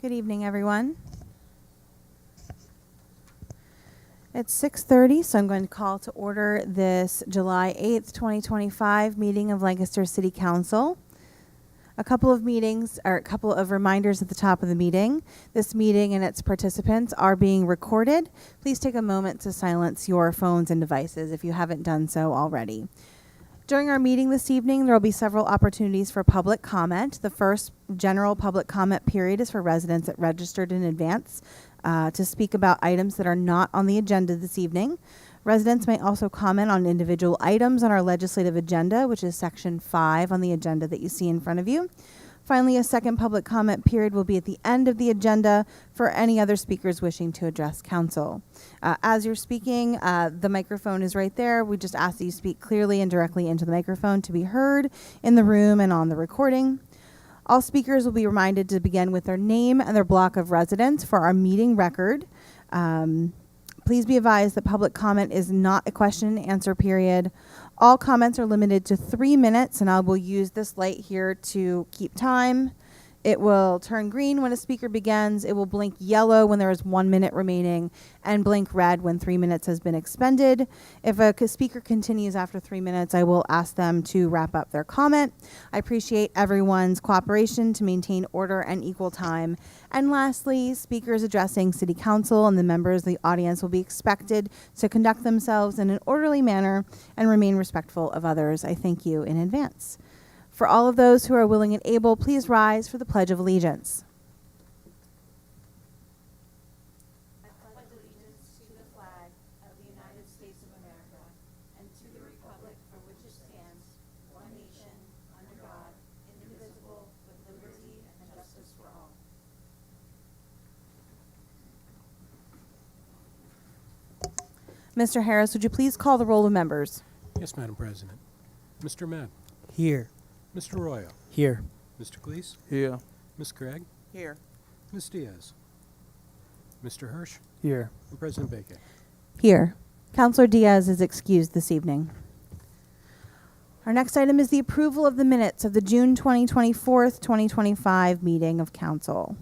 Good evening, everyone. It's 6:30, so I'm going to call to order this July 8th, 2025 meeting of Lancaster City Council. A couple of reminders at the top of the meeting. This meeting and its participants are being recorded. Please take a moment to silence your phones and devices if you haven't done so already. During our meeting this evening, there will be several opportunities for public comment. The first general public comment period is for residents that registered in advance to speak about items that are not on the agenda this evening. Residents may also comment on individual items on our legislative agenda, which is section 5 on the agenda that you see in front of you. Finally, a second public comment period will be at the end of the agenda for any other speakers wishing to address council. As you're speaking, the microphone is right there. We just ask that you speak clearly and directly into the microphone to be heard in the room and on the recording. All speakers will be reminded to begin with their name and their block of residence for our meeting record. Please be advised that public comment is not a question and answer period. All comments are limited to 3 minutes, and I will use this light here to keep time. It will turn green when a speaker begins. It will blink yellow when there is 1 minute remaining, and blink red when 3 minutes has been expended. If a speaker continues after 3 minutes, I will ask them to wrap up their comment. I appreciate everyone's cooperation to maintain order and equal time. And lastly, speakers addressing City Council and the members of the audience will be expected to conduct themselves in an orderly manner and remain respectful of others. I thank you in advance. For all of those who are willing and able, please rise for the Pledge of Allegiance. I pledge allegiance to the flag of the United States of America and to the republic for which it stands, one nation, under God, indivisible, with liberty and justice for all. Mr. Harris, would you please call the roll of members? Yes, Madam President. Mr. Mann. Here. Mr. Royo. Here. Mr. Cleese. Here. Ms. Craig. Here. Ms. Diaz. Mr. Hirsch. Here. And President Baker. Here. Councilor Diaz is excused this evening. Our next item is the approval of the minutes of the June 2025 meeting of council.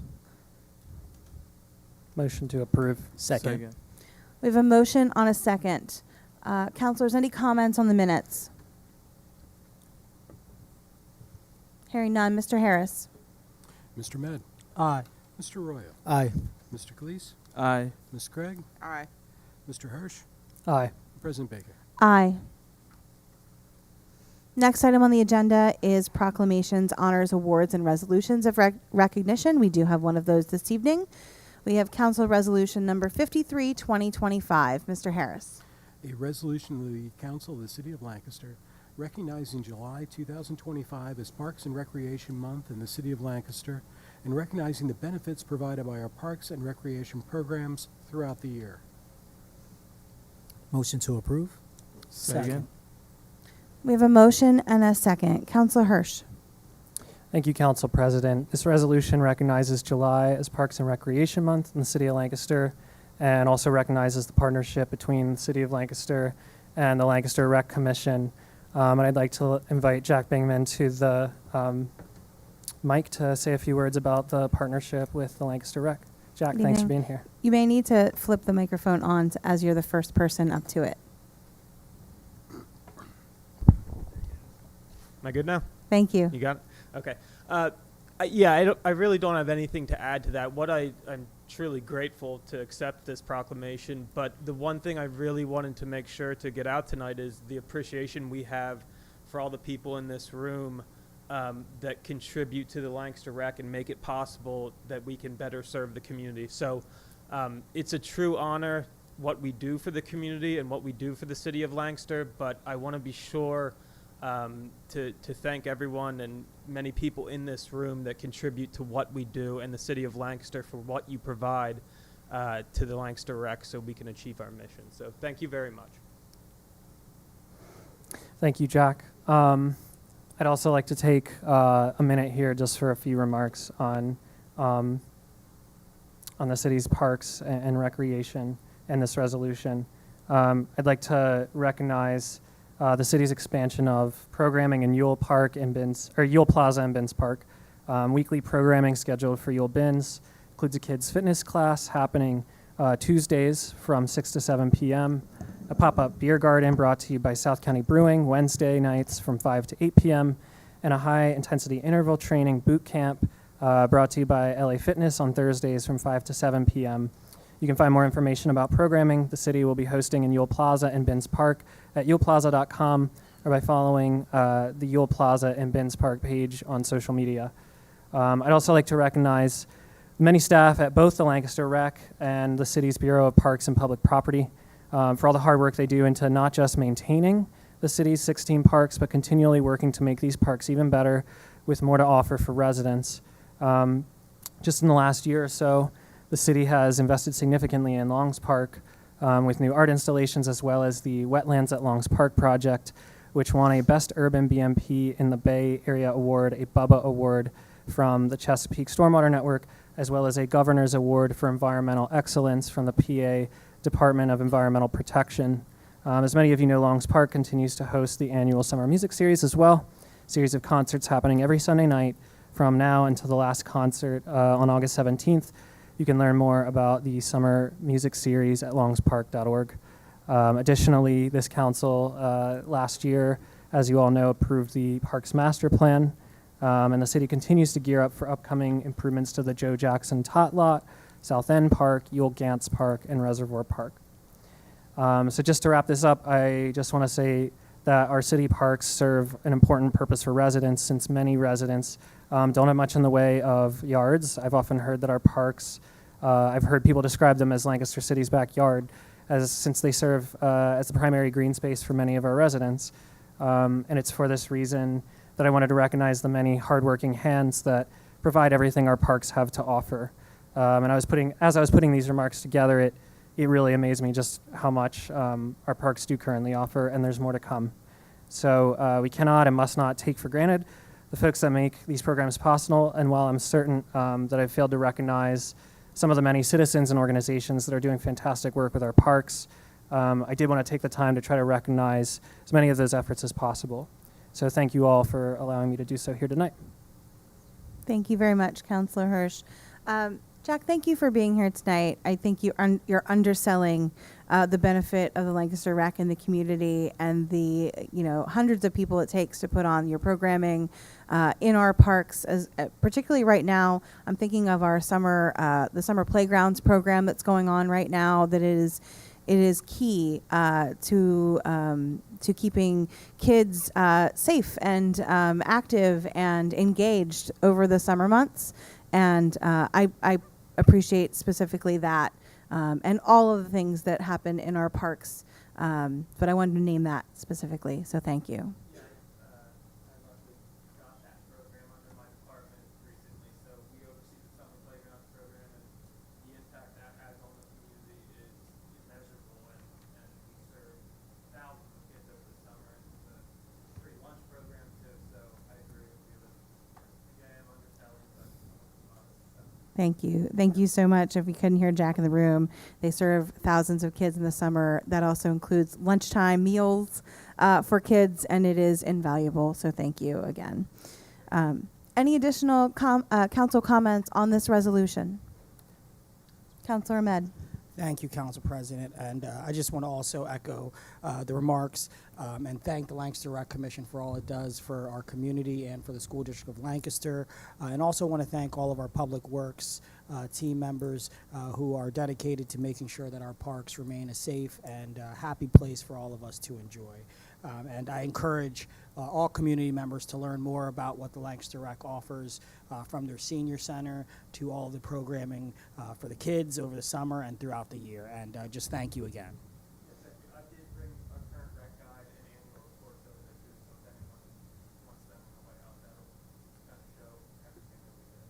Motion to approve. Second. We have a motion on a second. Councilors, any comments on the minutes? Hearing none. Mr. Harris. Mr. Mann. Aye. Mr. Royo. Aye. Mr. Cleese. Aye. Ms. Craig. Aye. Mr. Hirsch. Aye. And President Baker. Aye. Next item on the agenda is proclamations, honors, awards, and resolutions of recognition. We do have one of those this evening. We have Council Resolution number 53, 2025. Mr. Harris. A resolution of the Council of the City of Lancaster recognizing July 2025 as Parks and Recreation Month in the City of Lancaster and recognizing the benefits provided by our parks and recreation programs throughout the year. Motion to approve. Second. We have a motion and a second. Councilor Hirsch. Thank you, Council President. This resolution recognizes July as Parks and Recreation Month in the City of Lancaster and also recognizes the partnership between the City of Lancaster and the Lancaster Rec Commission. And I'd like to invite Jack Bingman to the mic to say a few words about the partnership with the Lancaster Rec. Jack, Good thanks for evening. being here. You may need to flip the microphone on as you're the first person up to it. Am I good now? Thank you. You got it? Okay. I really don't have anything to add to that. I'm truly grateful to accept this proclamation, but the one thing I really wanted to make sure to get out tonight is the appreciation we have for all the people in this room that contribute to the Lancaster Rec and make it possible that we can better serve the community. So it's a true honor what we do for the community and what we do for the city of Lancaster, but I want to be sure to thank everyone and many people in this room that contribute to what we do and the city of Lancaster for what you provide to the Lancaster Rec so we can achieve our mission. So thank you very much. Thank you, Jack. I'd also like to take a minute here just for a few remarks on the city's parks and recreation and this resolution. I'd like to recognize the city's expansion of programming in Ewell Park and Binns, or Ewell Plaza and Binns Park. Weekly programming scheduled for Ewell Binns includes a kids fitness class happening Tuesdays from 6 to 7 p.m., a pop-up beer garden brought to you by South County Brewing Wednesday nights from 5 to 8 p.m., and a high-intensity interval training boot camp brought to you by LA Fitness on Thursdays from 5 to 7 p.m. You can find more information about programming the city will be hosting in Ewell Plaza and Binns Park at ewellplaza.com or by following the Ewell Plaza and Binns Park page on social media. I'd also like to recognize many staff at both the Lancaster Rec and the city's Bureau of Parks and Public Property for all the hard work they do into not just maintaining the city's 16 parks, but continually working to make these parks even better with more to offer for residents. Just in the last year or so, the city has invested significantly in Longs Park with new art installations as well as the Wetlands at Longs Park project, which won a Best Urban BMP in the Bay Area Award, a BUBBA Award from the Chesapeake Stormwater Network, as well as a Governor's Award for Environmental Excellence from the PA Department of Environmental Protection. As many of you know, Longs Park continues to host the annual Summer Music Series as well, a series of concerts happening every Sunday night from now until the last concert on August 17th. You can learn more about the Summer Music Series at longspark.org. Additionally, this council last year, as you all know, approved the Parks Master Plan, and the city continues to gear up for upcoming improvements to the Joe Jackson Tot Lot, South End Park, Ewell Gantz Park, and Reservoir Park. So just to wrap this up, I just want to say that our city parks serve an important purpose for residents, since many residents don't have much in the way of yards. I've often heard that our parks, I've heard people describe them as Lancaster City's backyard, since they serve as the primary green space for many of our residents. And it's for this reason that I wanted to recognize the many hardworking hands that provide everything our parks have to offer. And as I was putting these remarks together, it really amazed me just how much our parks do currently offer, and there's more to come. So we cannot and must not take for granted the folks that make these programs possible, and while I'm certain that I've failed to recognize some of the many citizens and organizations that are doing fantastic work with our parks, I did want to take the time to try to recognize as many of those efforts as possible. So thank you all for allowing me to do so here tonight. Thank you very much, Councilor Hirsch. Jack, thank you for being here tonight. I think you're underselling the benefit of the Lancaster Rec in the community and the hundreds of people it takes to put on your programming in our parks. Particularly right now, I'm thinking of our the summer playgrounds program that's going on right now. That it is key to keeping kids safe and active and engaged over the summer months. And I appreciate specifically that and all of the things that happen in our parks. But I wanted to name that specifically, so thank you. Yeah, I luckily got that program under my department recently, so we oversee the summer playgrounds program, and the impact that has on the community is immeasurable, and we serve thousands of kids over the summer, and it's a free lunch program too, so I agree with you that maybe I am underselling, but Thank you. Thank you so much. If we couldn't hear Jack in the room, they serve thousands of kids in the summer. That also includes lunchtime meals for kids, and it is invaluable. So thank you again. Any additional council comments on this resolution? Councilor Ahmed. Thank you, Council President. And I just want to also echo the remarks and thank the Lancaster Rec Commission for all it does for our community and for the School District of Lancaster. And also want to thank all of our Public Works team members who are dedicated to making sure that our parks remain a safe and happy place for all of us to enjoy. And I encourage all community members to learn more about what the Lancaster Rec offers, from their senior center to all the programming for the kids over the summer and throughout the year. And just thank you again. I did bring our current rec guide and annual reports over there too, so if anyone wants them on the way out, that'll kind of show everything that we did.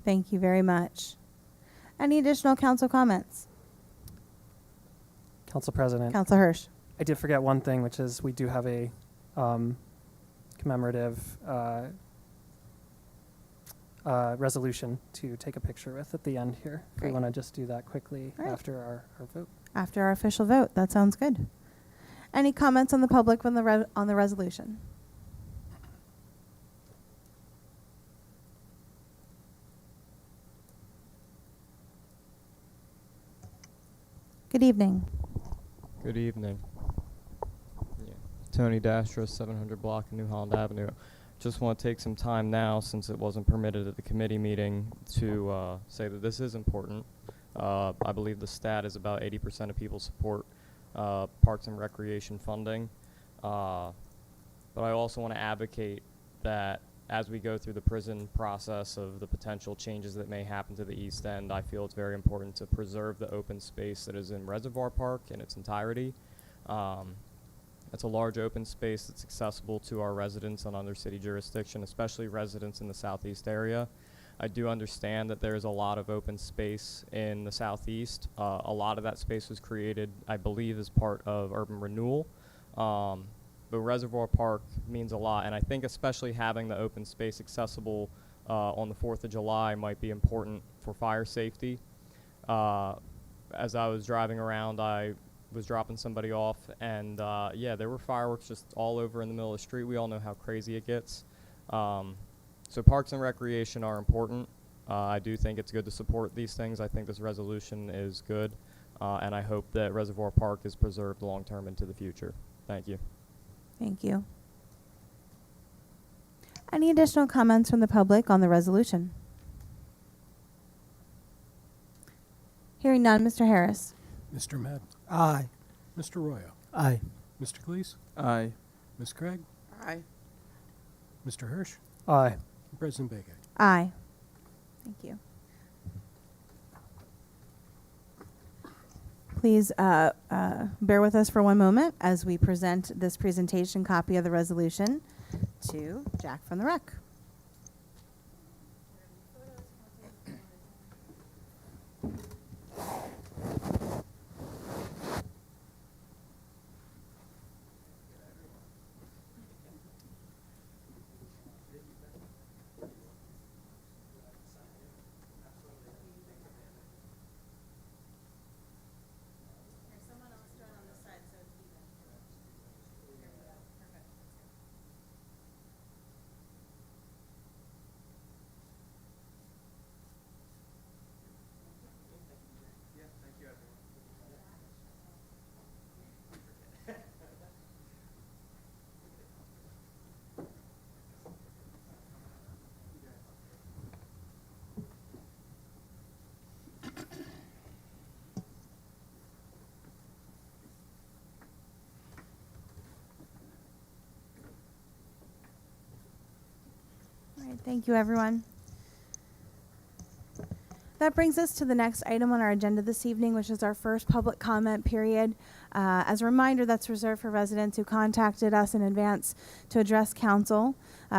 Thank you very much. Any additional council comments? Council President. Councilor Hirsch. I did forget one thing, which is we do have a commemorative resolution to take a picture with at the end here. If we Great. want to just do that quickly All right. after our vote. After our official vote, that sounds good. Any comments on the public on the resolution? Good evening. Good evening. Yeah. Tony Dastra, 700 Block of New Holland Avenue. Just want to take some time now, since it wasn't permitted at the committee meeting, to say that this is important. I believe the stat is about 80% of people support parks and recreation funding. But I also want to advocate that as we go through the prison process of the potential changes that may happen to the East End, I feel it's very important to preserve the open space that is in Reservoir Park in its entirety. It's a large open space that's accessible to our residents on under city jurisdiction, especially residents in the southeast area. I do understand that there's a lot of open space in the southeast. A lot of that space was created, I believe, as part of urban renewal. But Reservoir Park means a lot, and I think especially having the open space accessible on the 4th of July might be important for fire safety. As I was driving around, I was dropping somebody off, and yeah, there were fireworks just all over in the middle of the street. We all know how crazy it gets. So parks and recreation are important. I do think it's good to support these things. I think this resolution is good, and I hope that Reservoir Park is preserved long-term into the future. Thank you. Thank you. Any additional comments from the public on the resolution? Hearing none, Mr. Harris. Mr. Madden. Aye. Mr. Royo. Aye. Mr. Cleese. Aye. Ms. Craig. Aye. Mr. Hirsch. Aye. President Bega. Aye. Thank you. Please bear with us for one moment as we present this presentation copy of the resolution to Jack from the Rec. All right, thank you, everyone. That brings us to the next item on our agenda this evening, which is our first public comment period. As a reminder, that's reserved for residents who contacted us in advance to address council.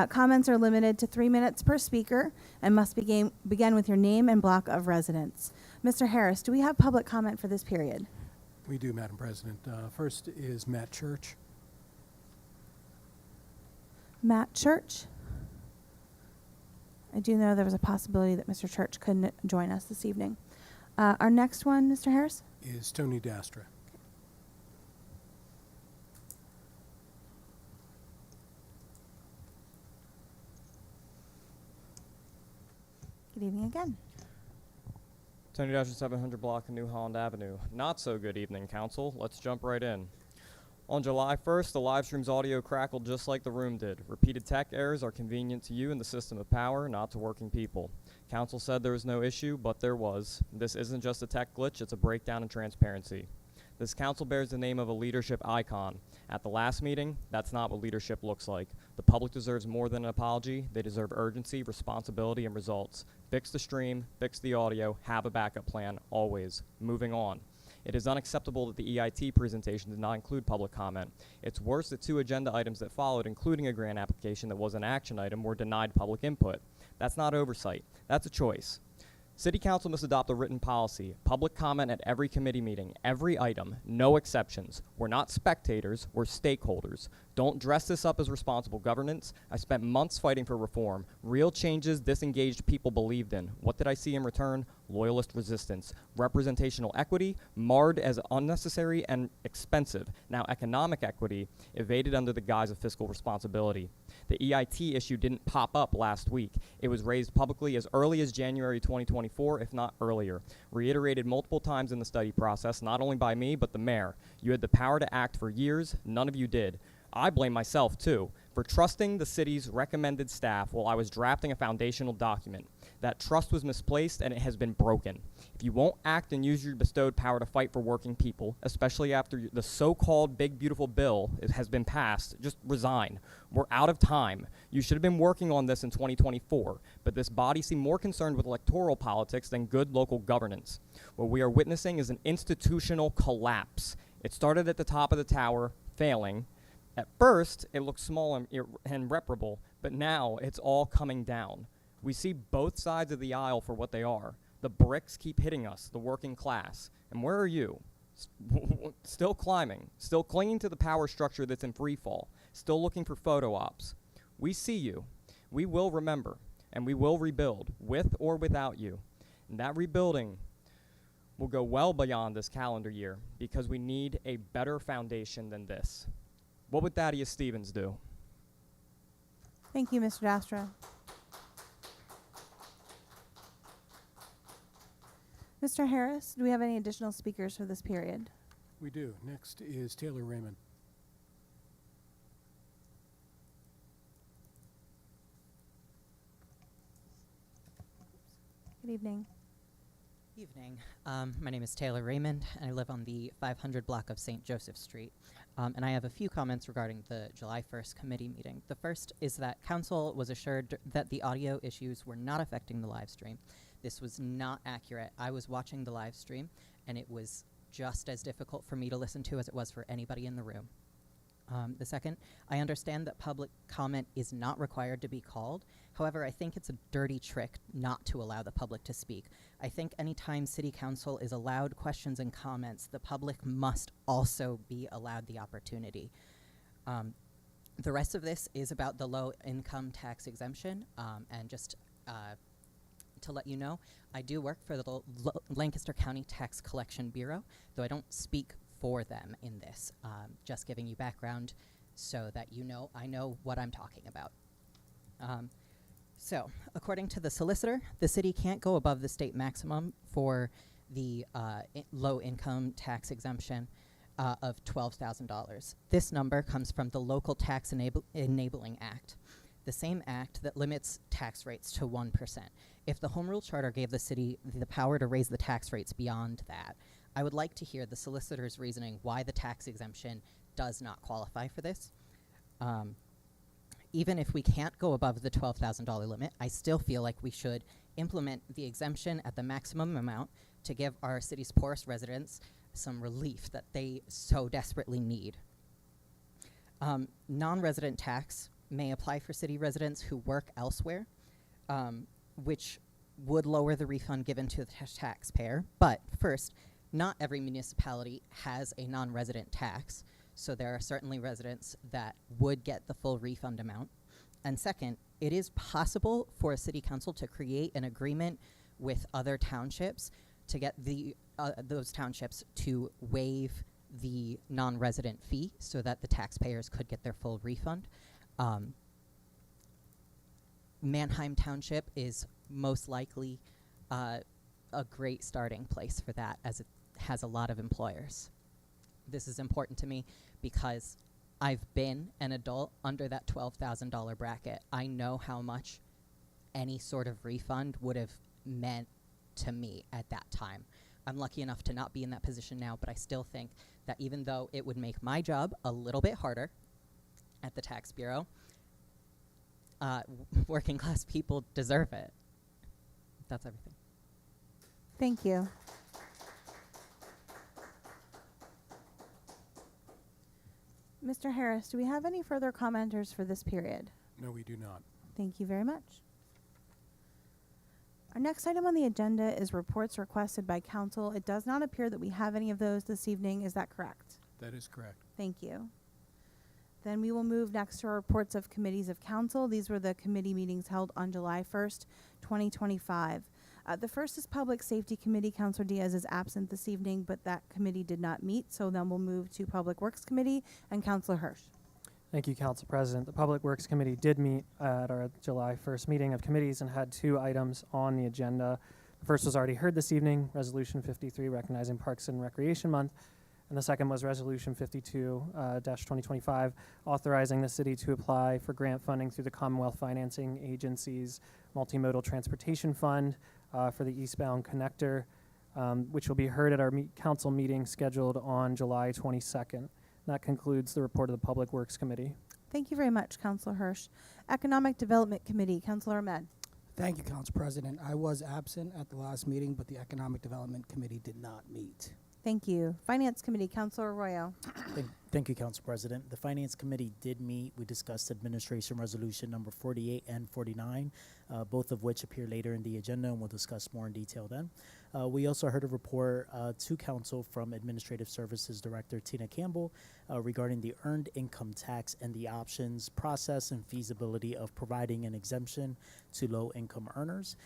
Comments are limited to 3 minutes per speaker and must begin with your name and block of residence. Mr. Harris, do we have public comment for this period? We do, Madam President. First is Matt Church. Matt Church. I do know there was a possibility that Mr. Church couldn't join us this evening. Our next one, Mr. Harris? Is Tony Dastra. Good evening again. Tony Dasher, 700 Block of New Holland Avenue. Not so good evening, Council. Let's jump right in. On July 1st, the live stream's audio crackled just like the room did. Repeated tech errors are convenient to you and the system of power, not to working people. Council said there was no issue, but there was. This isn't just a tech glitch, it's a breakdown in transparency. This council bears the name of a leadership icon. At the last meeting, that's not what leadership looks like. The public deserves more than an apology. They deserve urgency, responsibility, and results. Fix the stream, fix the audio, have a backup plan, always. Moving on. It is unacceptable that the EIT presentation did not include public comment. It's worse that 2 agenda items that followed, including a grant application that was an action item, were denied public input. That's not oversight. That's a choice. City Council must adopt a written policy. Public comment at every committee meeting, every item, no exceptions. We're not spectators, we're stakeholders. Don't dress this up as responsible governance. I spent months fighting for reform. Real changes disengaged people believed in. What did I see in return? loyalist resistance, representational equity marred as unnecessary and expensive, now economic equity evaded under the guise of fiscal responsibility. The EIT issue didn't pop up last week. It was raised publicly as early as January 2024, if not earlier. Reiterated multiple times in the study process, not only by me, but the mayor. You had the power to act for years. None of you did. I blame myself, too, for trusting the city's recommended staff while I was drafting a foundational document. That trust was misplaced, and it has been broken. If you won't act and use your bestowed power to fight for working people, especially after the so-called big, beautiful bill has been passed, just resign. We're out of time. You should have been working on this in 2024, but this body seemed more concerned with electoral politics than good local governance. What we are witnessing is an institutional collapse. It started at the top of the tower, failing. At first, it looked small and irreparable, but now it's all coming down. We see both sides of the aisle for what they are. The bricks keep hitting us, the working class. And where are you? Still climbing, still clinging to the power structure that's in free fall, still looking for photo ops. We see you. We will remember, and we will rebuild, with or without you. And that rebuilding will go well beyond this calendar year because we need a better foundation than this. What would Thaddeus Stevens do? Thank you, Mr. Dastra. Mr. Harris, do we have any additional speakers for this period? We do. Next is Taylor Raymond. Good evening. Evening. My name is Taylor Raymond, and I live on the 500 block of St. Joseph Street. And I have a few comments regarding the July 1st committee meeting. The first is that council was assured that the audio issues were not affecting the live stream. This was not accurate. I was watching the live stream, and it was just as difficult for me to listen to as it was for anybody in the room. The second, I understand that public comment is not required to be called. However, I think it's a dirty trick not to allow the public to speak. I think anytime city council is allowed questions and comments, the public must also be allowed the opportunity. The rest of this is about the low income tax exemption, and just to let you know, I do work for the Lancaster County Tax Collection Bureau, though I don't speak for them in this. Just giving you background so that you know I know what I'm talking about. So, according to the solicitor, the city can't go above the state maximum for the low income tax exemption of $12,000. This number comes from the Local Tax Enabling Act, the same act that limits tax rates to 1%. If the Home Rule Charter gave the city the power to raise the tax rates beyond that, I would like to hear the solicitor's reasoning why the tax exemption does not qualify for this. Even if we can't go above the $12,000 limit, I still feel like we should implement the exemption at the maximum amount to give our city's poorest residents some relief that they so desperately need. Non-resident tax may apply for city residents who work elsewhere, which would lower the refund given to the taxpayer. But first, not every municipality has a non-resident tax, so there are certainly residents that would get the full refund amount. And second, it is possible for a city council to create an agreement with other townships to get those townships to waive the non-resident fee so that the taxpayers could get their full refund. Manheim Township is most likely a great starting place for that, as it has a lot of employers. This is important to me because I've been an adult under that $12,000 bracket. I know how much any sort of refund would have meant to me at that time. I'm lucky enough to not be in that position now, but I still think that even though it would make my job a little bit harder at the Tax Bureau, working class people deserve it. That's everything. Thank you. Mr. Harris, do we have any further commenters for this period? No, we do not. Thank you very much. Our next item on the agenda is reports requested by council. It does not appear that we have any of those this evening. Is that correct? That is correct. Thank you. Then we will move next to our reports of committees of council. These were the committee meetings held on July 1st, 2025. The first is Public Safety Committee. Counselor Diaz is absent this evening, but that committee did not meet, so then we'll move to Public Works Committee and Counselor Hirsch. Thank you, Council President. The Public Works Committee did meet at our July 1st meeting of committees and had 2 items on the agenda. The first was already heard this evening, Resolution 53, recognizing Parks and Recreation Month. And the second was Resolution 52-2025, authorizing the city to apply for grant funding through the Commonwealth Financing Agency's Multimodal Transportation Fund for the eastbound connector, which will be heard at our council meeting scheduled on July 22nd. That concludes the report of the Public Works Committee. Thank you very much, Counselor Hirsch. Economic Development Committee, Counselor Ahmed. Thank you, Council President. I was absent at the last meeting, but the Economic Development Committee did not meet. Thank you. Finance Committee, Counselor Arroyo. Thank you, Council President. The Finance Committee did meet. We discussed Administration Resolution number 48 and 49, both of which appear later in the agenda, and we'll discuss more in detail then. We also heard a report to Council from Administrative Services Director Tina Campbell regarding the earned income tax and the options, process, and feasibility of providing an exemption to low-income earners.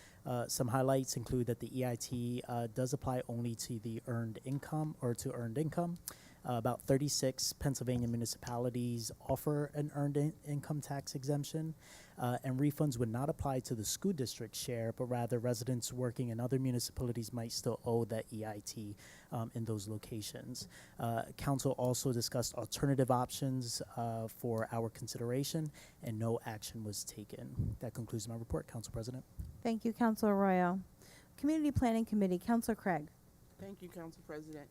Some highlights include that the EIT does apply only to the earned income or to earned income. About 36 Pennsylvania municipalities offer an earned income tax exemption, and refunds would not apply to the school district share, but rather residents working in other municipalities might still owe that EIT in those locations. Council also discussed alternative options for our consideration, and no action was taken. That concludes my report, Council President. Thank you, Counselor Arroyo. Community Planning Committee, Counselor Craig. Thank you, Council President.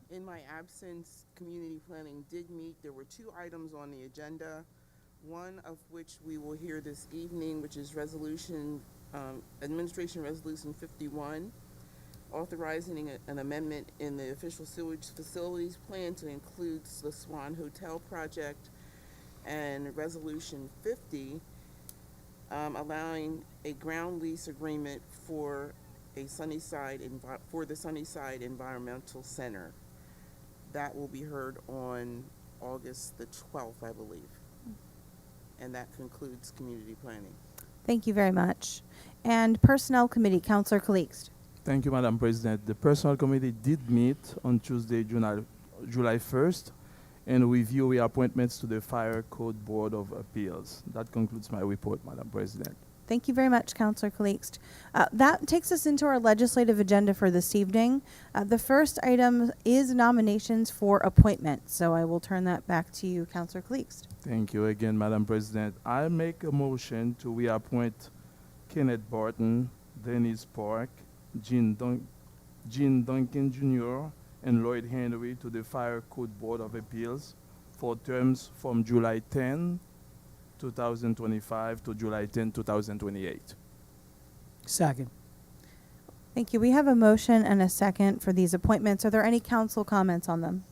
In my absence, Community Planning did meet. There were 2 items on the agenda, one of which we will hear this evening, which is Administration Resolution 51, authorizing an amendment in the official sewage facilities plan to include the Swan Hotel project, and Resolution 50, allowing a ground lease agreement for the Sunnyside Environmental Center. That will be heard on August the 12th, I believe. And that concludes Community Planning. Thank you very much. And Personnel Committee, Counselor Calixte. Thank you, Madam President. The Personnel Committee did meet on Tuesday, July 1st, and review reappointments to the Fire Code Board of Appeals. That concludes my report, Madam President. Thank you very much, Counselor Calixte. That takes us into our legislative agenda for this evening. The first item is nominations for appointment, so I will turn that back to you, Counselor Calixte. Thank you again, Madam President. I make a motion to reappoint Kenneth Barton, Dennis Park, Gene Duncan Jr., and Lloyd Henry to the Fire Code Board of Appeals for terms from July 10, 2025 to July 10, 2028. Second. Thank you. We have a motion and a second for these appointments. Are there any council comments on them?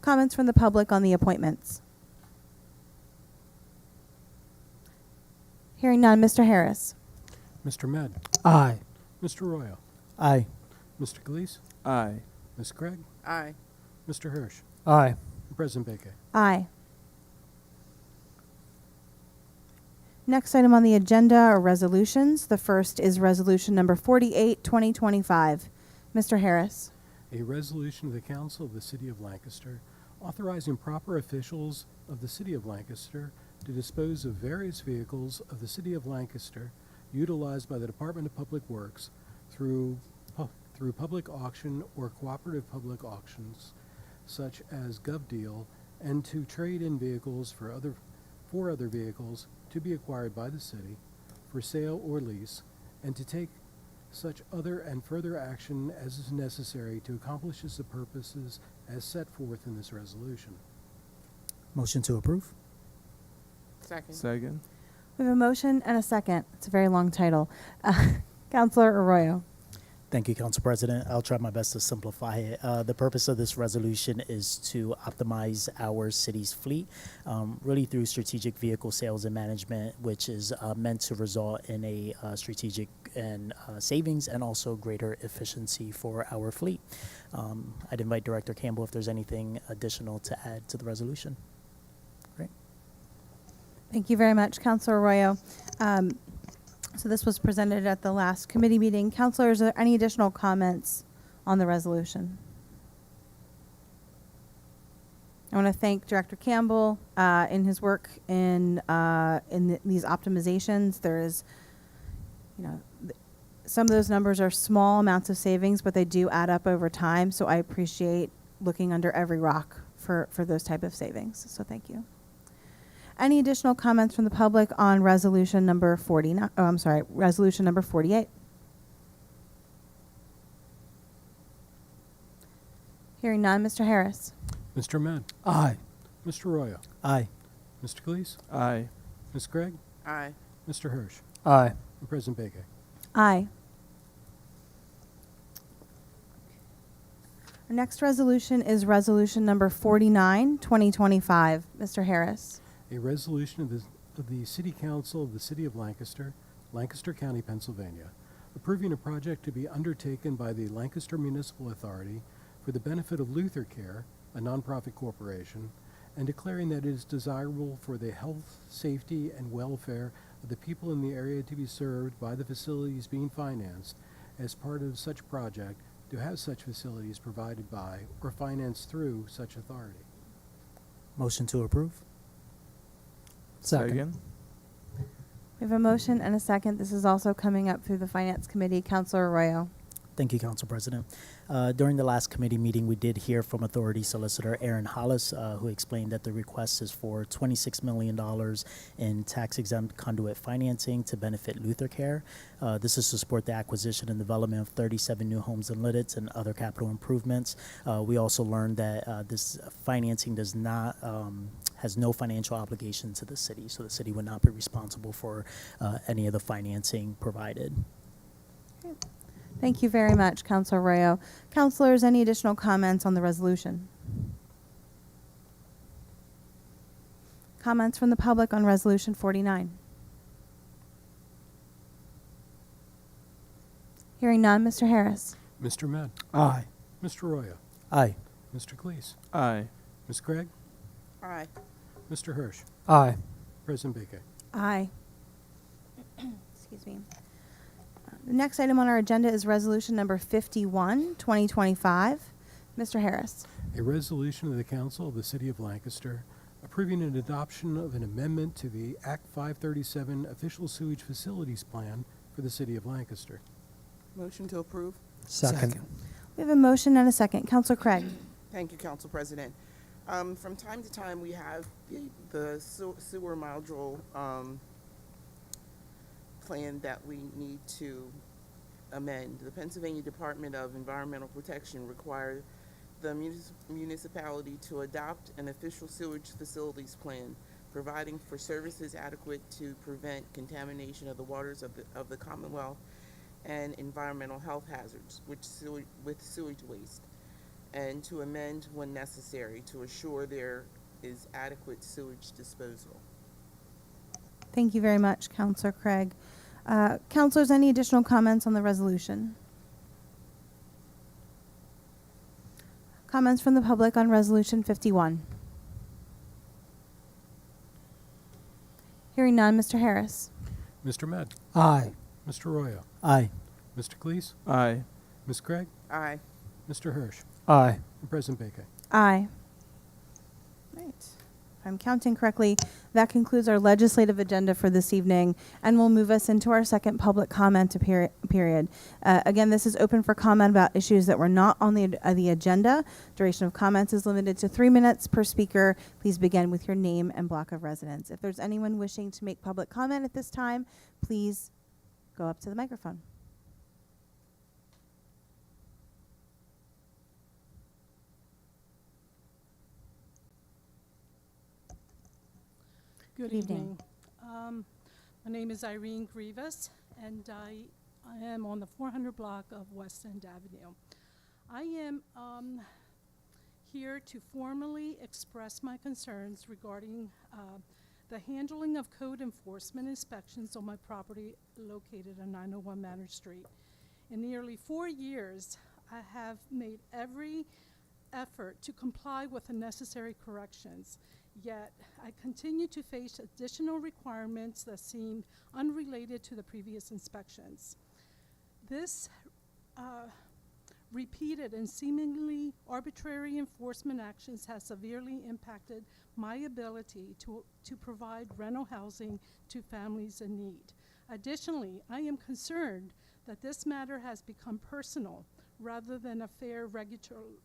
Comments from the public on the appointments? Hearing none. Mr. Harris. Mr. Med, Aye. Mr. Arroyo, Aye. Mr. Calise, Aye. Ms. Craig, Aye. Mr. Hirsch, Aye. and President Baker. Aye. Next item on the agenda are resolutions. The first is resolution number 48, 2025. Mr. Harris. A resolution of the Council of the City of Lancaster authorizing proper officials of the City of Lancaster to dispose of various vehicles of the City of Lancaster utilized by the Department of Public Works through public auction or cooperative public auctions, such as GovDeal, and to trade in vehicles for other vehicles to be acquired by the city for sale or lease, and to take such other and further action as is necessary to accomplish the purposes as set forth in this resolution. Motion to approve? Second. Second. We have a motion and a second. It's a very long title. Counselor Arroyo. Thank you, Council President. I'll try my best to simplify it. The purpose of this resolution is to optimize our city's fleet, really through strategic vehicle sales and management, which is meant to result in a strategic and savings and also greater efficiency for our fleet. I'd invite Director Campbell if there's anything additional to add to the resolution. Great. Thank you very much, Counselor Arroyo. So this was presented at the last committee meeting. Counselors, are there any additional comments on the resolution? I want to thank Director Campbell in his work in these optimizations. There is, some of those numbers are small amounts of savings, but they do add up over time. So I appreciate looking under every rock for those type of savings. So thank you. Any additional comments from the public on resolution number 49? Oh, I'm sorry, resolution number 48. Hearing none, Mr. Harris. Mr. Ahmed. Aye. Mr. Arroyo. Aye. Mr. Cleese. Aye. Ms. Craig. Aye. Mr. Hirsch. Aye. And President Bege. Aye. Our next resolution is resolution number 49, 2025. Mr. Harris. A resolution of the City Council of the City of Lancaster, Lancaster County, Pennsylvania, approving a project to be undertaken by the Lancaster Municipal Authority for the benefit of Luther Care, a nonprofit corporation, and declaring that it is desirable for the health, safety, and welfare of the people in the area to be served by the facilities being financed as part of such project to have such facilities provided by or financed through such authority. Motion to approve? Second. We have a motion and a second. This is also coming up through the Finance Committee. Councilor Arroyo. Thank you, Council President. During the last committee meeting, we did hear from Authority Solicitor Aaron Hollis, who explained that the request is for $26 million in tax-exempt conduit financing to benefit Luther Care. This is to support the acquisition and development of 37 new homes and liddits and other capital improvements. We also learned that this financing does not has no financial obligation to the city, so the city would not be responsible for any of the financing provided. Thank you very much, Councilor Arroyo. Councilors, any additional comments on the resolution? Comments from the public on resolution 49? Hearing none, Mr. Harris. Mr. Ahmed. Aye. Mr. Arroyo. Aye. Mr. Cleese. Aye. Ms. Craig. Aye. Mr. Hirsch. Aye. President Bege. Aye. Excuse me. The next item on our agenda is resolution number 51, 2025. Mr. Harris. A resolution of the Council of the City of Lancaster approving an adoption of an amendment to the Act 537 Official Sewage Facilities Plan for the City of Lancaster. Motion to approve. Second. We have a motion and a second. Councilor Craig. Thank you, Council President. From time to time, we have the sewer module plan that we need to amend. The Pennsylvania Department of Environmental Protection requires the municipality to adopt an official sewage facilities plan, providing for services adequate to prevent contamination of the waters of the Commonwealth and environmental health hazards with sewage waste, and to amend when necessary to assure there is adequate sewage disposal. Thank you very much, Councilor Craig. Councilors, any additional comments on the resolution? Comments from the public on resolution 51? Hearing none, Mr. Harris. Mr. Ahmed. Aye. Mr. Arroyo. Aye. Mr. Cleese. Aye. Ms. Craig. Aye. Mr. Hirsch. Aye. And President Bege. Aye. Right. If I'm counting correctly, that concludes our legislative agenda for this evening, and will move us into our second public comment period. Again, this is open for comment about issues that were not on the agenda. Duration of comments is limited to 3 minutes per speaker. Please begin with your name and block of residence. If there's anyone wishing to make public comment at this time, please go up to the microphone. Good Good evening. evening. My name is Irene Grievous, and I am on the 400 block of West End Avenue. I am here to formally express my concerns regarding the handling of code enforcement inspections on my property located on 901 Manor Street. In nearly 4 years, I have made every effort to comply with the necessary corrections. Yet, I continue to face additional requirements that seem unrelated to the previous inspections. This repeated and seemingly arbitrary enforcement actions has severely impacted my ability to provide rental housing to families in need. Additionally, I am concerned that this matter has become personal rather than a fair regulatory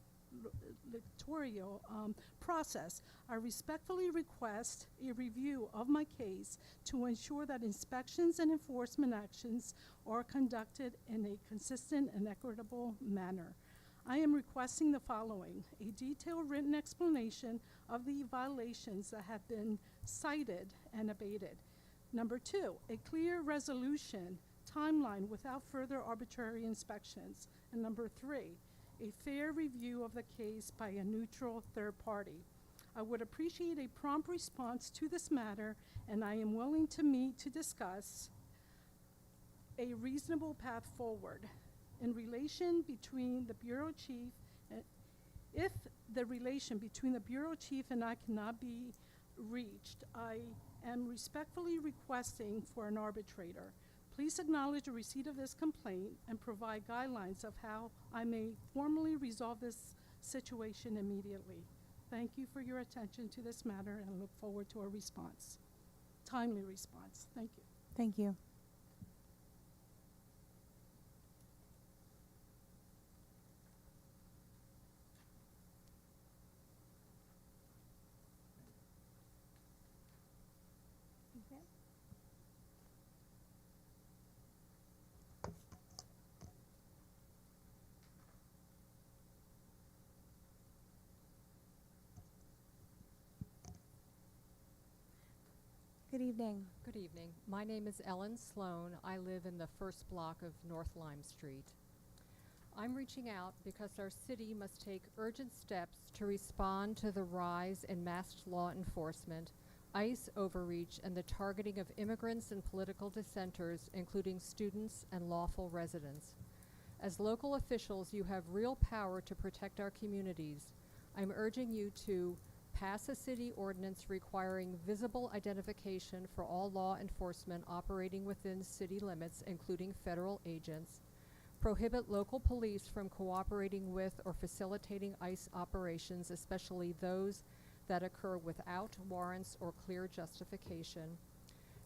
process. I respectfully request a review of my case to ensure that inspections and enforcement actions are conducted in a consistent and equitable manner. I am requesting the following: a detailed written explanation of the violations that have been cited and abated. Number 2, a clear resolution timeline without further arbitrary inspections. And number 3, a fair review of the case by a neutral third party. I would appreciate a prompt response to this matter, and I am willing to meet to discuss a reasonable path forward. In relation between the Bureau Chief, if the relation between the Bureau Chief and I cannot be reached, I am respectfully requesting for an arbitrator. Please acknowledge the receipt of this complaint and provide guidelines of how I may formally resolve this situation immediately. Thank you for your attention to this matter, and look forward to a response, timely response. Thank you. Thank you. Okay. Good evening. Good evening. My name is Ellen Sloan. I live in the first block of North Lime Street. I'm reaching out because our city must take urgent steps to respond to the rise in masked law enforcement, ICE overreach, and the targeting of immigrants and political dissenters, including students and lawful residents. As local officials, you have real power to protect our communities. I'm urging you to pass a city ordinance requiring visible identification for all law enforcement operating within city limits, including federal agents, prohibit local police from cooperating with or facilitating ICE operations, especially those that occur without warrants or clear justification,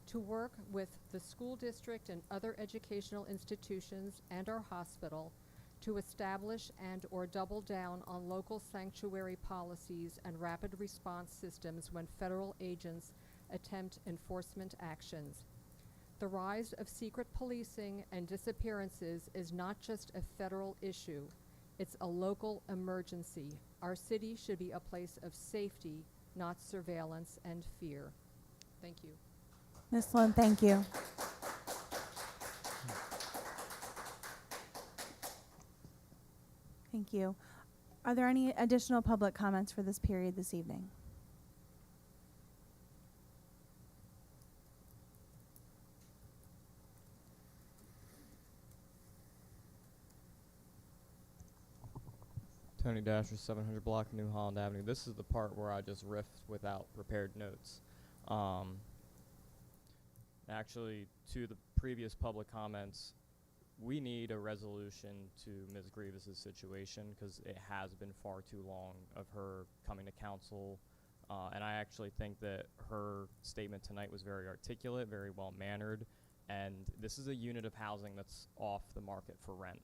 to work with the school district and other educational institutions and our hospital to establish and or double down on local sanctuary policies and rapid response systems when federal agents attempt enforcement actions. The rise of secret policing and disappearances is not just a federal issue, it's a local emergency. Our city should be a place of safety, not surveillance and fear. Thank you. Ms. Sloan, thank you. Thank you. Are there any additional public comments for this period this evening? Tony Dasher, 700 block New Holland Avenue. This is the part where I just riffed without prepared notes. Actually, to the previous public comments, we need a resolution to Ms. Grievous's situation because it has been far too long of her coming to council. And I actually think that her statement tonight was very articulate, very well mannered. And this is a unit of housing that's off the market for rent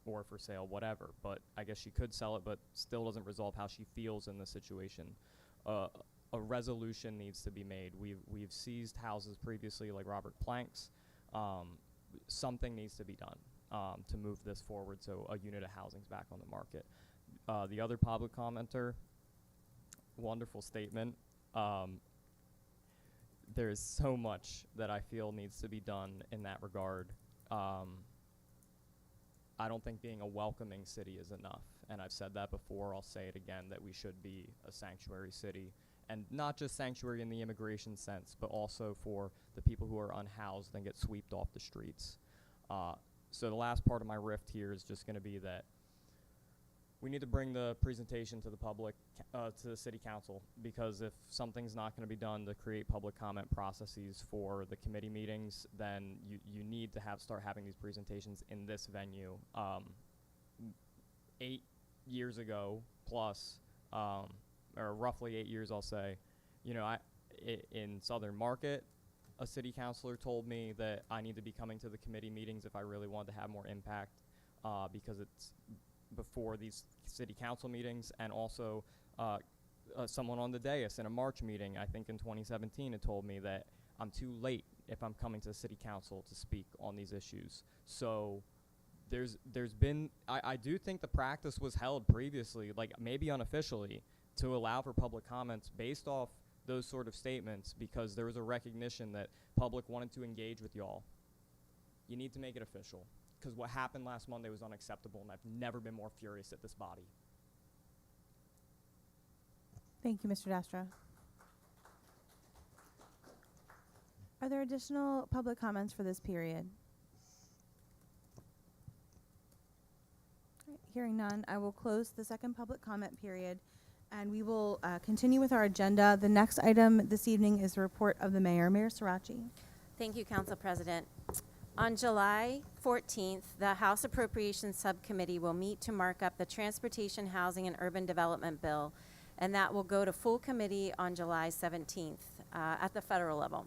or for sale, whatever. But I guess she could sell it, but still doesn't resolve how she feels in the situation. A resolution needs to be made. We've seized houses previously, like Robert Plank's. Something needs to be done to move this forward so a unit of housing's back on the market. The other public commenter, wonderful statement. There's so much that I feel needs to be done in that regard. I don't think being a welcoming city is enough, and I've said that before, I'll say it again, that we should be a sanctuary city, and not just sanctuary in the immigration sense, but also for the people who are unhoused and get swept off the streets. So the last part of my rift here is just going to be that we need to bring the presentation to the public, to the city council, because if something's not going to be done to create public comment processes for the committee meetings, then you need to start having these presentations in this venue. 8 years ago plus, or roughly 8 years, I'll say, you know, in Southern Market, a city councilor told me that I need to be coming to the committee meetings if I really wanted to have more impact, because it's before these city council meetings. And also someone on the dais in a March meeting, I think in 2017, had told me that I'm too late if I'm coming to the city council to speak on these issues. So there's been, I do think the practice was held previously, like maybe unofficially, to allow for public comments based off those sort of statements, because there was a recognition that public wanted to engage with y'all. You need to make it official, because what happened last Monday was unacceptable, and I've never been more furious at this body. Thank you, Mr. Dastra. Are there additional public comments for this period? All right, hearing none, I will close the second public comment period, and we will continue with our agenda. The next item this evening is the report of the mayor. Mayor Sirachi. Thank you, Council President. On July 14th, the House Appropriations Subcommittee will meet to mark up the Transportation, Housing, and Urban Development Bill, and that will go to full committee on July 17th at the federal level.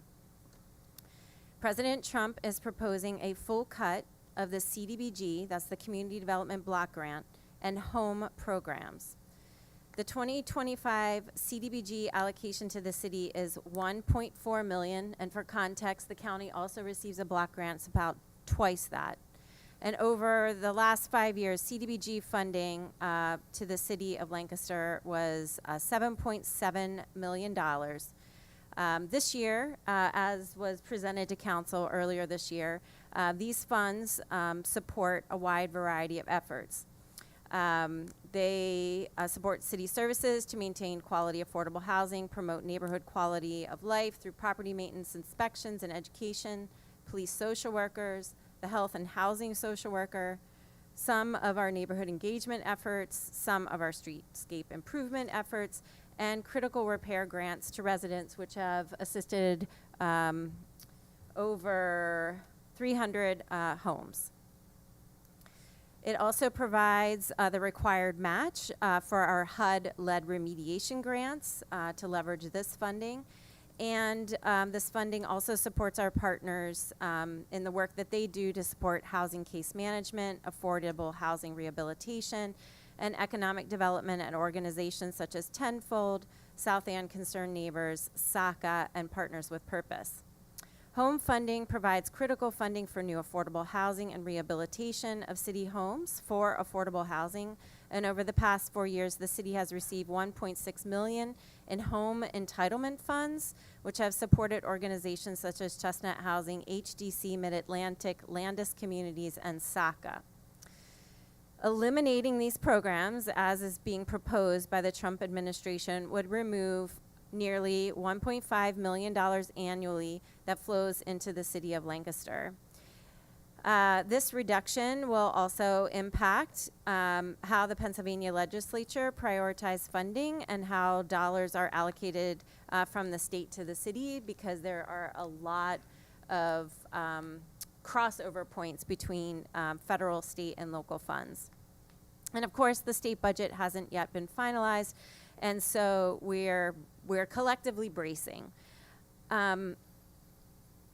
President Trump is proposing a full cut of the CDBG, that's the Community Development Block Grant, and home programs. The 2025 CDBG allocation to the city is $1.4 million, and for context, the county also receives a block grant about twice that. And over the last 5 years, CDBG funding to the city of Lancaster was $7.7 million. This year, as was presented to council earlier this year, these funds support a wide variety of efforts. They support city services to maintain quality, affordable housing, promote neighborhood quality of life through property maintenance inspections and education, police social workers, the health and housing social worker, some of our neighborhood engagement efforts, some of our streetscape improvement efforts, and critical repair grants to residents, which have assisted over 300 homes. It also provides the required match for our HUD-led remediation grants to leverage this funding. And this funding also supports our partners in the work that they do to support housing case management, affordable housing rehabilitation, and economic development at organizations such as Tenfold, South End Concerned Neighbors, SACA, and Partners with Purpose. Home funding provides critical funding for new affordable housing and rehabilitation of city homes for affordable housing. And over the past 4 years, the city has received $1.6 million in home entitlement funds, which have supported organizations such as Chestnut Housing, HDC Mid-Atlantic, Landis Communities, and SACA. Eliminating these programs, as is being proposed by the Trump administration, would remove nearly $1.5 million annually that flows into the city of Lancaster. This reduction will also impact how the Pennsylvania legislature prioritizes funding and how dollars are allocated from the state to the city, because there are a lot of crossover points between federal, state, and local funds. And of course, the state budget hasn't yet been finalized, and so we're collectively bracing.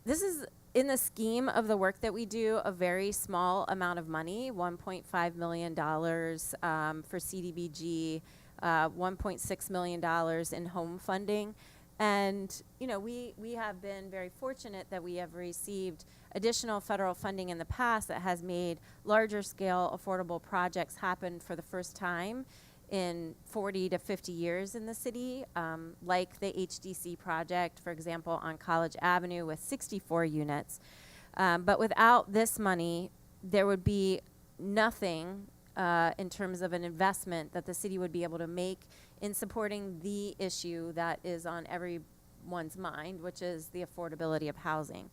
This is, in the scheme of the work that we do, a very small amount of money, $1.5 million for CDBG, $1.6 million in home funding. And, you know, we have been very fortunate that we have received additional federal funding in the past that has made larger scale affordable projects happen for the first time in 40 to 50 years in the city, like the HDC project, for example, on College Avenue with 64 units. But without this money, there would be nothing in terms of an investment that the city would be able to make in supporting the issue that is on everyone's mind, which is the affordability of housing.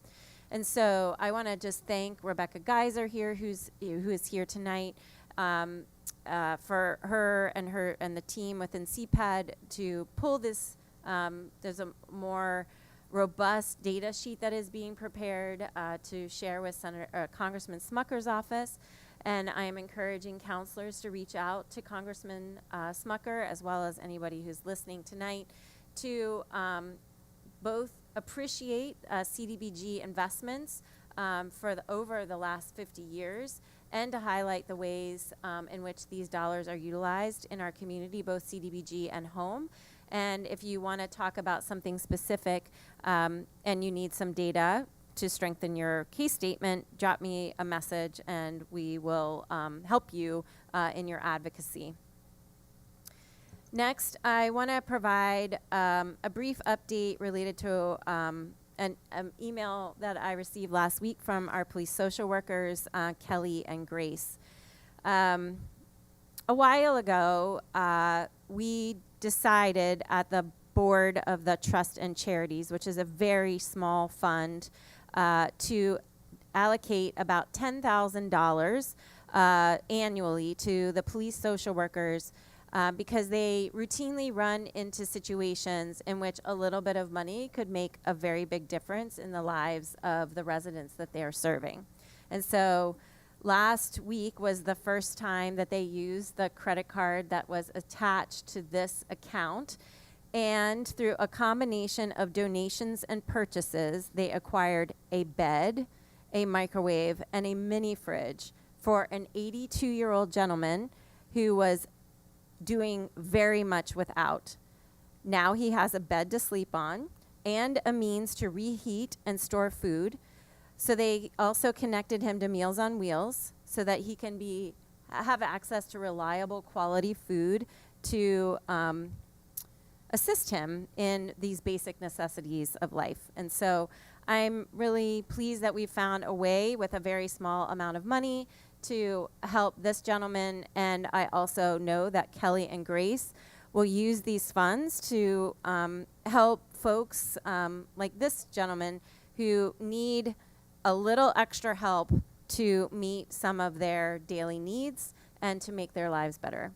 And so I want to just thank Rebecca Geiser here, who is here tonight, for her and the team within CPAD to pull this. There's a more robust data sheet that is being prepared to share with Congressman Smucker's office. And I am encouraging counselors to reach out to Congressman Smucker, as well as anybody who's listening tonight, to both appreciate CDBG investments over the last 50 years, and to highlight the ways in which these dollars are utilized in our community, both CDBG and home. And if you want to talk about something specific and you need some data to strengthen your case statement, drop me a message and we will help you in your advocacy. Next, I want to provide a brief update related to an email that I received last week from our police social workers, Kelly and Grace. A while ago, we decided at the board of the Trust and Charities, which is a very small fund, to allocate about $10,000 annually to the police social workers because they routinely run into situations in which a little bit of money could make a very big difference in the lives of the residents that they are serving. And so last week was the first time that they used the credit card that was attached to this account. And through a combination of donations and purchases, they acquired a bed, a microwave, and a mini fridge for an 82-year-old gentleman who was doing very much without. Now he has a bed to sleep on and a means to reheat and store food. So they also connected him to Meals on Wheels so that he can have access to reliable quality food to assist him in these basic necessities of life. And so I'm really pleased that we found a way with a very small amount of money to help this gentleman. And I also know that Kelly and Grace will use these funds to help folks like this gentleman who need a little extra help to meet some of their daily needs and to make their lives better.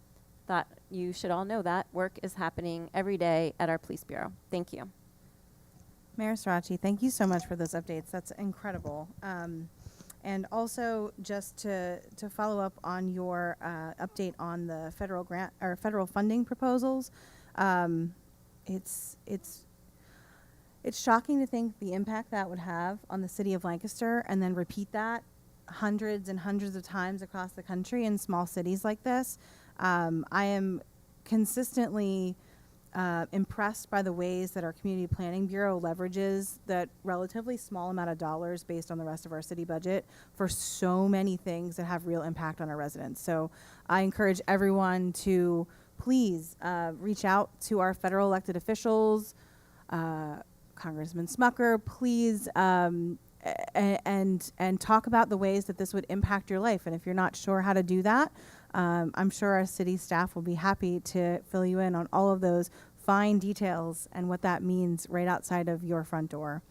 Thought you should all know that work is happening every day at our police bureau. Thank you. Mayor Srirachi, thank you so much for those updates. That's incredible. And also, just to follow up on your update on the federal grant or federal funding proposals, it's shocking to think the impact that would have on the city of Lancaster, and then repeat that hundreds and hundreds of times across the country in small cities like this. I am consistently impressed by the ways that our Community Planning Bureau leverages that relatively small amount of dollars based on the rest of our city budget for so many things that have real impact on our residents. So I encourage everyone to please reach out to our federal elected officials, Congressman Smucker, please, and talk about the ways that this would impact your life. And if you're not sure how to do that, I'm sure our city staff will be happy to fill you in on all of those fine details and what that means right outside of your front door.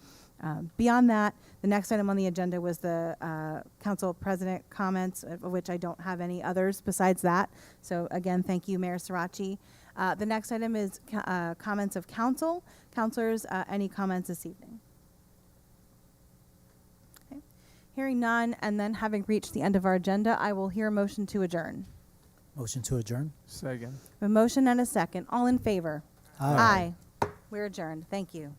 Beyond that, the next item on the agenda was the council president comments, of which I don't have any others besides that. So again, thank you, Mayor Srirachi. The next item is comments of council. Councilors, any comments this evening? Okay. Hearing none, and then having reached the end of our agenda, I will hear a motion to adjourn. Motion to adjourn. Second. A motion and a second. All in favor? Aye. We're adjourned. Thank you.